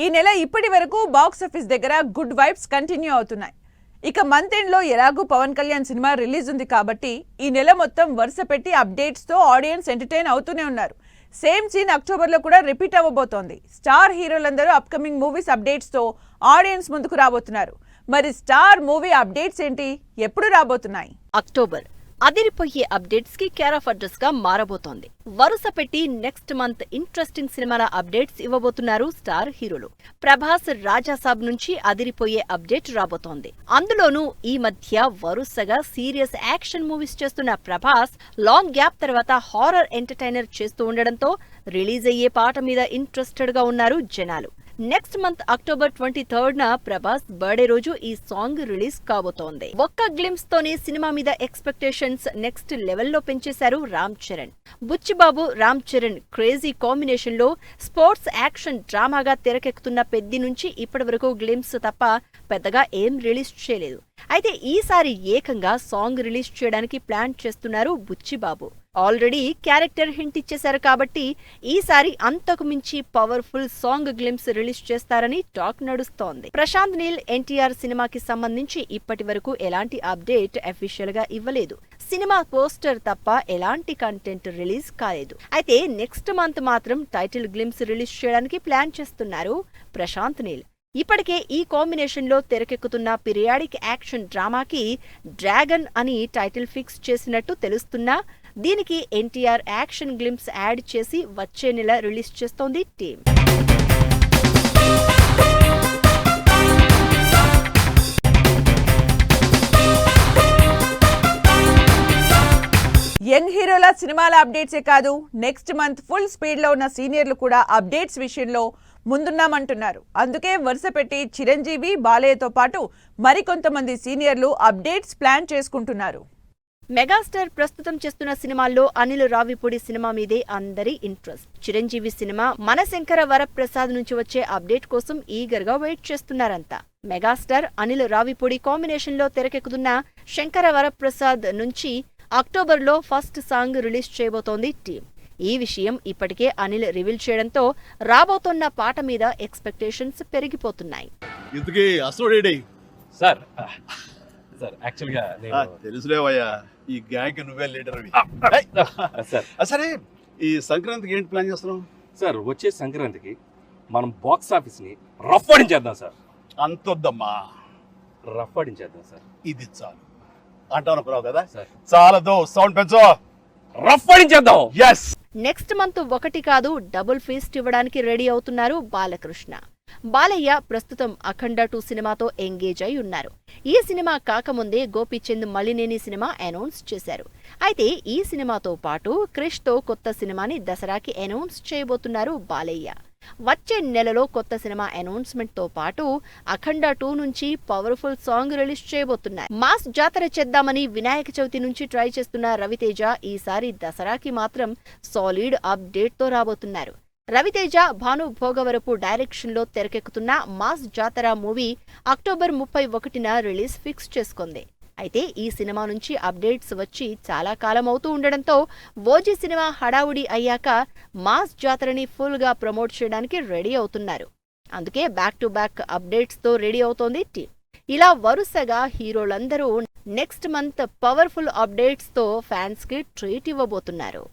ఈ నెల ఇప్పటి వరకు బాక్స్ ఆఫీస్ దగ్గర గుడ్ వైబ్స్ కంటిన్యూ అవుతున్నాయి. ఇక మంత్ ఎండ్ లో ఎలాగూ పవన్ కళ్యాణ్ సినిమా రిలీజ్ ఉంది కాబట్టి ఈ నెల మొత్తం వరుస పెట్టి అప్డేట్స్ తో ఆడియన్స్ ఎంటర్టైన్ అవుతూనే ఉన్నారు. సేమ్ సీన్ అక్టోబర్ లో కూడా రిపీట్ అవ్వబోతోంది. స్టార్ హీరోలందరూ అప్కమింగ్ మూవీస్ అప్డేట్స్ తో ఆడియన్స్ ముందుకు రాబోతున్నారు. మరి స్టార్ మూవీ అప్డేట్స్ ఏంటి, ఎప్పుడు రాబోతున్నాయి? అక్టోబర్ అదిరిపోయే అప్డేట్స్ కి కేర్ ఆఫ్ అడ్రస్ గా మారబోతోంది. వరుస పెట్టి నెక్స్ట్ మంత్ ఇంట్రెస్టింగ్ సినిమాల అప్డేట్స్ ఇవ్వబోతున్నారు స్టార్ హీరోలు. ప్రభాస్ రాజాసాబ్ నుంచి అదిరిపోయే అప్డేట్ రాబోతోంది. అందులోనూ ఈ మధ్య వరుసగా సీరియస్ యాక్షన్ మూవీస్ చేస్తున్న ప్రభాస్ లాంగ్ గ్యాప్ తర్వాత హారర్ ఎంటర్టైనర్ చేస్తూ ఉండడంతో రిలీజ్ అయ్యే పాట మీద ఇంట్రెస్టెడ్ గా ఉన్నారు జనాలు. నెక్స్ట్ మంత్ అక్టోబర్ 23న ప్రభాస్ బర్త్డే రోజు ఈ సాంగ్ రిలీజ్ కాబోతోంది. ఒక్క గ్లిమ్స్ తోనే సినిమా మీద ఎక్స్పెక్టేషన్స్ నెక్స్ట్ లెవెల్లో పెంచేశారు రామ్ చరణ్. బుచ్చిబాబు రామ్ చరణ్ క్రేజీ కాంబినేషన్ లో స్పోర్ట్స్ యాక్షన్ డ్రామాగా తెరకెక్కుతున్న పెద్ది నుంచి ఇప్పటి వరకు గ్లిమ్స్ తప్ప పెద్దగా ఏం రిలీజ్ చేయలేదు. అయితే ఈసారి ఏకంగా సాంగ్ రిలీజ్ చేయడానికి ప్లాన్ చేస్తున్నారు బుచ్చిబాబు. ఆల్రెడీ క్యారెక్టర్ హింట్ ఇచ్చేశారు కాబట్టి ఈసారి అంతకు మించి పవర్ఫుల్ సాంగ్ గ్లిమ్స్ రిలీజ్ చేస్తారని టాక్ నడుస్తోంది. ప్రశాంత్ నీల్ ఎన్టీఆర్ సినిమాకి సంబంధించి ఇప్పటి వరకు ఎలాంటి అప్డేట్ అఫీషియల్ గా ఇవ్వలేదు. సినిమా పోస్టర్ తప్ప ఎలాంటి కంటెంట్ రిలీజ్ కాలేదు. అయితే నెక్స్ట్ మంత్ మాత్రం టైటిల్ గ్లిమ్స్ రిలీజ్ చేయడానికి ప్లాన్ చేస్తున్నారు ప్రశాంత్ నీల్. ఇప్పటికే ఈ కాంబినేషన్ లో తెరకెక్కుతున్న పీరియాడిక్ యాక్షన్ డ్రామాకి డ్రాగన్ అని టైటిల్ ఫిక్స్ చేసినట్టు తెలుస్తున్నా దీనికి ఎన్టీఆర్ యాక్షన్ గ్లిమ్స్ యాడ్ చేసి వచ్చే నెల రిలీజ్ చేస్తోంది టీమ్. యంగ్ హీరోల సినిమాల అప్డేట్సే కాదు, నెక్స్ట్ మంత్ ఫుల్ స్పీడ్ లో ఉన్న సీనియర్లు కూడా అప్డేట్స్ విషయంలో ముందున్నామంటున్నారు. అందుకే వరుస పెట్టి చిరంజీవి, బాలయ్యతో పాటు మరికొంతమంది సీనియర్లు అప్డేట్స్ ప్లాన్ చేసుకుంటున్నారు. మెగాస్టార్ ప్రస్తుతం చేస్తున్న సినిమాల్లో అనిల్ రావిపూడి సినిమా మీదే అందరి ఇంట్రెస్ట్. చిరంజీవి సినిమా మనశంకర వరప్రసాద్ నుంచి వచ్చే అప్డేట్ కోసం ఈగర్ గా వెయిట్ చేస్తున్నారంతా. మెగాస్టార్ అనిల్ రావిపూడి కాంబినేషన్ లో తెరకెక్కుతున్న శంకర వరప్రసాద్ నుంచి అక్టోబర్ లో ఫస్ట్ సాంగ్ రిలీజ్ చేయబోతోంది టీమ్. ఈ విషయం ఇప్పటికే అనిల్ రివీల్ చేయడంతో రాబోతున్న పాట మీద ఎక్స్పెక్టేషన్స్ పెరిగిపోతున్నాయి. ఈ గ్యాంగ్ నువ్వే లీడర్. సరే, ఈ సంక్రాంతికి ఏంటి ప్లాన్ చేస్తున్నాం సార్? వచ్చే సంక్రాంతికి మనం బాక్స్ ఆఫీస్ ని రఫ్ఫాడించేద్దాం సార్. అంతొద్దమ్మా, రఫ్ఫాడించేద్దాం సార్. ఇది చాలు అంటాను కదా సార్. చాలదో, సౌండ్ పెంచో, రఫ్ఫాడించేద్దాం. ఎస్. నెక్స్ట్ మంత్ ఒకటి కాదు డబుల్ ఫీస్ట్ ఇవ్వడానికి రెడీ అవుతున్నారు బాలకృష్ణ. బాలయ్య ప్రస్తుతం అఖండ 2 సినిమాతో ఎంగేజ్ అయి ఉన్నారు. ఈ సినిమా కాకముందే గోపీచంద్ మలినేని సినిమా అనౌన్స్ చేశారు. అయితే ఈ సినిమాతో పాటు క్రిష్ తో కొత్త సినిమాని దసరాకి అనౌన్స్ చేయబోతున్నారు బాలయ్య. వచ్చే నెలలో కొత్త సినిమా అనౌన్స్మెంట్ తో పాటు అఖండ 2 నుంచి పవర్ఫుల్ సాంగ్ రిలీజ్ చేయబోతున్నారు. మాస్ జాతర చేద్దామని వినాయక చవితి నుంచి ట్రై చేస్తున్న రవితేజ ఈసారి దసరాకి మాత్రం సాలిడ్ అప్డేట్ తో రాబోతున్నారు. రవితేజ, భాను భోగవరపు డైరెక్షన్ లో తెరకెక్కుతున్న మాస్ జాతర మూవీ అక్టోబర్ 31న రిలీజ్ ఫిక్స్ చేసుకుంది. అయితే ఈ సినిమా నుంచి అప్డేట్స్ వచ్చి చాలా కాలం అవుతూ ఉండడంతో ఓజీ సినిమా హడావుడి అయ్యాక మాస్ జాతరని ఫుల్ గా ప్రమోట్ చేయడానికి రెడీ అవుతున్నారు. అందుకే బ్యాక్ టు బ్యాక్ అప్డేట్స్ తో రెడీ అవుతోంది టీమ్. ఇలా వరుసగా హీరోలందరూ నెక్స్ట్ మంత్ పవర్ఫుల్ అప్డేట్స్ తో ఫ్యాన్స్ కి ట్రీట్ ఇవ్వబోతున్నారు.